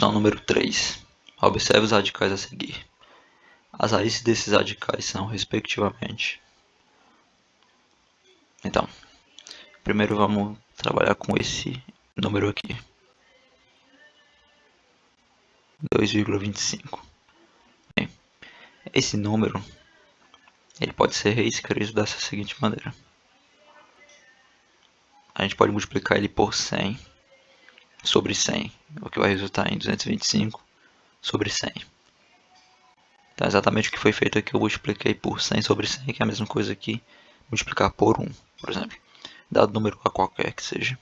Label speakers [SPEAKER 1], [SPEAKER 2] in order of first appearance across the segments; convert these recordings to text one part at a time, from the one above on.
[SPEAKER 1] questão número 3. Observe os radicais a seguir. As raízes desses radicais são, respectivamente... Então, primeiro vamos trabalhar com esse número aqui. 2,25. Bem, esse número ele pode ser reescrito dessa seguinte maneira. A gente pode multiplicar ele por 100 sobre 100, o que vai resultar em 225 sobre 100. Então, exatamente o que foi feito aqui, eu multipliquei por 100 sobre 100, que é a mesma coisa que multiplicar por 1, por exemplo. Dado número a qualquer que seja.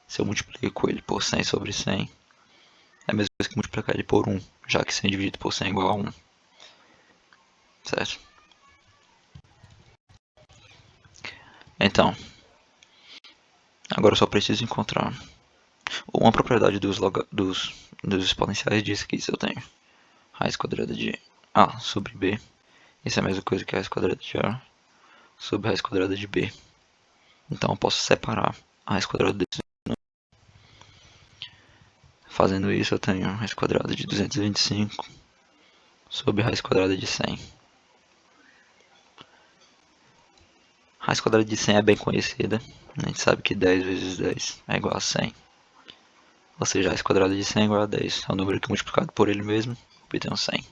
[SPEAKER 1] Se eu multiplico ele por 100 sobre 100, é a mesma coisa que multiplicar ele por 1, já que 100 dividido por 100 é igual a 1. Certo? Então, agora eu só preciso encontrar uma propriedade dos exponenciais diz que se eu tenho raiz quadrada de A sobre B, isso é a mesma coisa que raiz quadrada de A sobre raiz quadrada de B. Então eu posso separar a raiz quadrada desse número. Fazendo isso eu tenho raiz quadrada de 225 sobre raiz quadrada de 100. A raiz quadrada de 100 é bem conhecida. A gente sabe que 10 vezes 10 é igual a 100. Ou seja, a raiz quadrada de 100 é igual a 10. É o número que multiplicado por ele mesmo obtém um 100.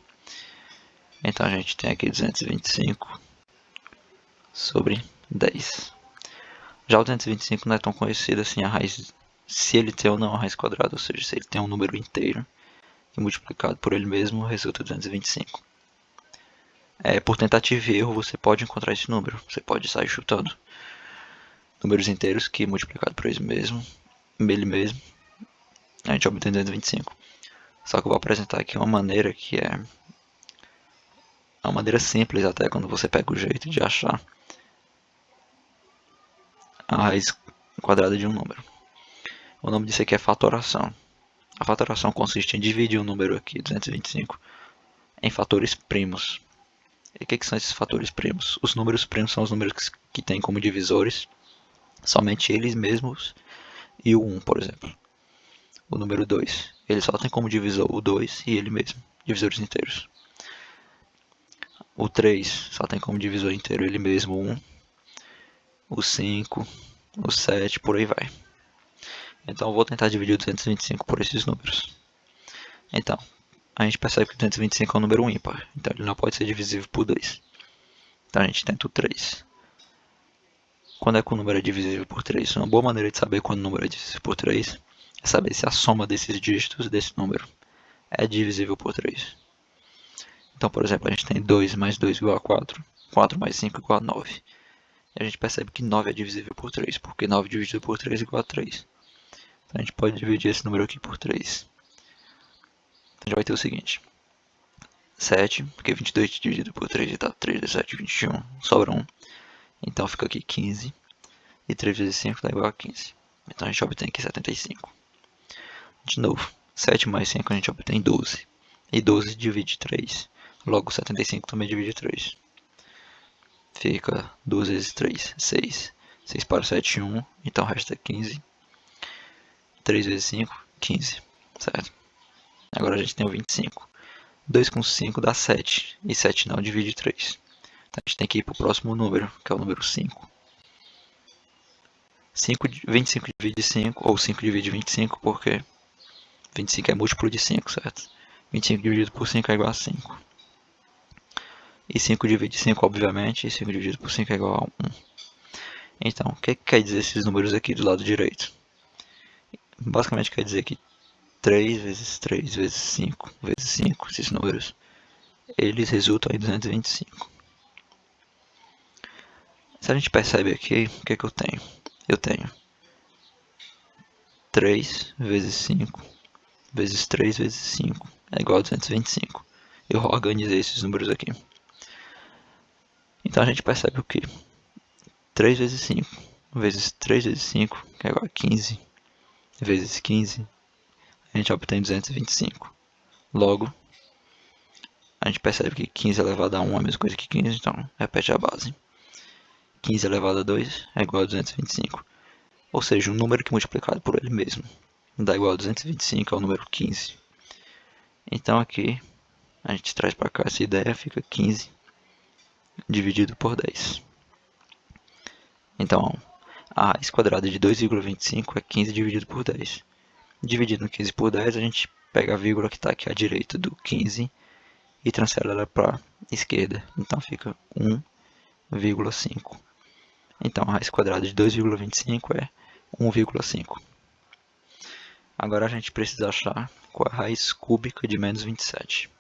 [SPEAKER 1] Então a gente tem aqui 225 sobre 10. Já o 225 não é tão conhecido assim a raiz, se ele tem ou não a raiz quadrada, ou seja, se ele tem um número inteiro e multiplicado por ele mesmo resulta 225. Por tentativa e erro você pode encontrar esse número, você pode sair chutando números inteiros que multiplicado por ele mesmo, a gente obtém 225. Só que eu vou apresentar aqui uma maneira que é uma maneira simples até quando você pega o jeito de achar a raiz quadrada de um número. O nome disso aqui é fatoração. A fatoração consiste em dividir um número aqui, 225, em fatores primos. E o que são esses fatores primos? Os números primos são os números que têm como divisores somente eles mesmos e o 1, por exemplo. O número 2, ele só tem como divisor o 2 e ele mesmo, divisores inteiros. O 3 só tem como divisor inteiro ele mesmo o 1. O 5, o 7, por aí vai. Então eu vou tentar dividir o 225 por esses números. Então, a gente percebe que o 225 é um número ímpar, então ele não pode ser divisível por 2. Então a gente tenta o 3. Quando é que o número é divisível por 3? Uma boa maneira de saber quando o número é divisível por 3 é saber se a soma desses dígitos desse número é divisível por 3. Então, por exemplo, a gente tem 2 mais 2 igual a 4, 4 mais 5 igual a 9. E a gente percebe que 9 é divisível por 3, porque 9 dividido por 3 é igual a 3. Então a gente pode dividir esse número aqui por 3. Então a gente vai ter o seguinte: 7, porque 22 dividido por 3 dá 3 vezes 7, 21, sobra 1. Então fica aqui 15. E 3 vezes 5 dá igual a 15. Então a gente obtém aqui 75. De novo, 7 mais 5 a gente obtém 12. E 12 divide 3. Logo 75 também divide 3. Fica 2 vezes 3, 6. 6 para 7, 1. Então resta 15. 3 vezes 5, 15. Certo? Agora a gente tem o 25. 2 com 5 dá 7. E 7 não divide 3. Então a gente tem que ir para o próximo número, que é o número 5. 25 divide 5, ou 5 divide 25, porque 25 é múltiplo de 5, certo? 25 dividido por 5 é igual a 5. E 5 divide 5, obviamente, e 5 dividido por 5 é igual a 1. Então, o que quer dizer esses números aqui do lado direito? Basicamente quer dizer que 3 vezes 3 vezes 5 vezes 5, esses números, eles resultam em 225. Se a gente percebe aqui, o que eu tenho? Eu tenho 3 vezes 5 vezes 3 vezes 5 é igual a 225. Eu organizei esses números aqui. Então a gente percebe o que? 3 vezes 5 vezes 3 vezes 5, que é igual a 15, vezes 15, a gente obtém 225. Logo, a gente percebe que 15 elevado a 1 é a mesma coisa que 15, então repete a base. 15 elevado a 2 é igual a 225. Ou seja, um número que multiplicado por ele mesmo dá igual a 225 é o número 15. Então aqui a gente traz para cá essa ideia, fica 15 dividido por 10. Então a raiz quadrada de 2,25 é 15 dividido por 10. Dividindo 15 por 10, a gente pega a vírgula que está aqui à direita do 15 e transfere ela para a esquerda. Então fica 1,5. Então a raiz quadrada de 2,25 é 1,5. Agora a gente precisa achar qual é a raiz cúbica de menos 27.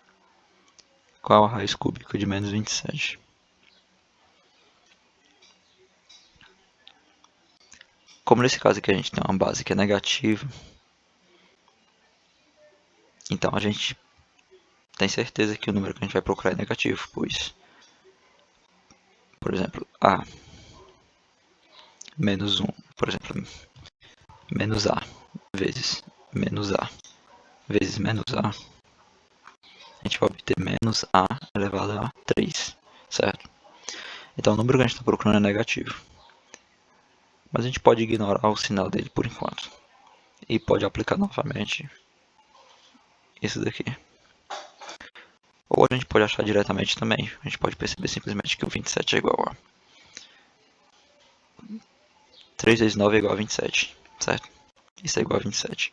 [SPEAKER 1] Qual a raiz cúbica de menos 27? Como nesse caso aqui a gente tem uma base que é negativa, então a gente tem certeza que o número que a gente vai procurar é negativo, pois, por exemplo, a menos 1, por exemplo, menos a vezes menos a vezes menos a, gente vai obter menos a elevado a 3, certo? Então o número que a gente está procurando é negativo. Mas a gente pode ignorar o sinal dele por enquanto. E pode aplicar novamente isso daqui. Ou a gente pode achar diretamente também. A gente pode perceber simplesmente que o 27 é igual a 3 vezes 9 é igual a 27, certo? Isso é igual a 27.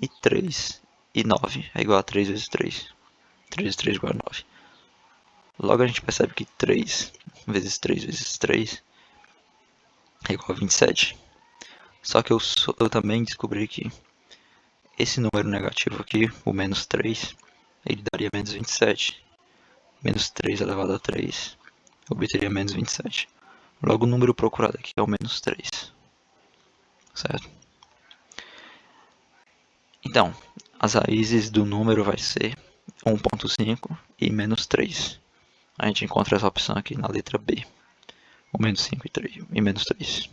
[SPEAKER 1] E 3 e 9 é igual a 3 vezes 3. 3 vezes 3 é igual a 9. Logo a gente percebe que 3 vezes 3 vezes 3 é igual a 27. Só que eu também descobri que esse número negativo aqui, o menos 3, ele daria menos 27. Menos 3 elevado a 3 obteria menos 27. Logo o número procurado aqui é o menos 3. Certo? Então, as raízes do número vai ser 1.5 e menos 3. A gente encontra essa opção aqui na letra B. O menos 5 e menos 3.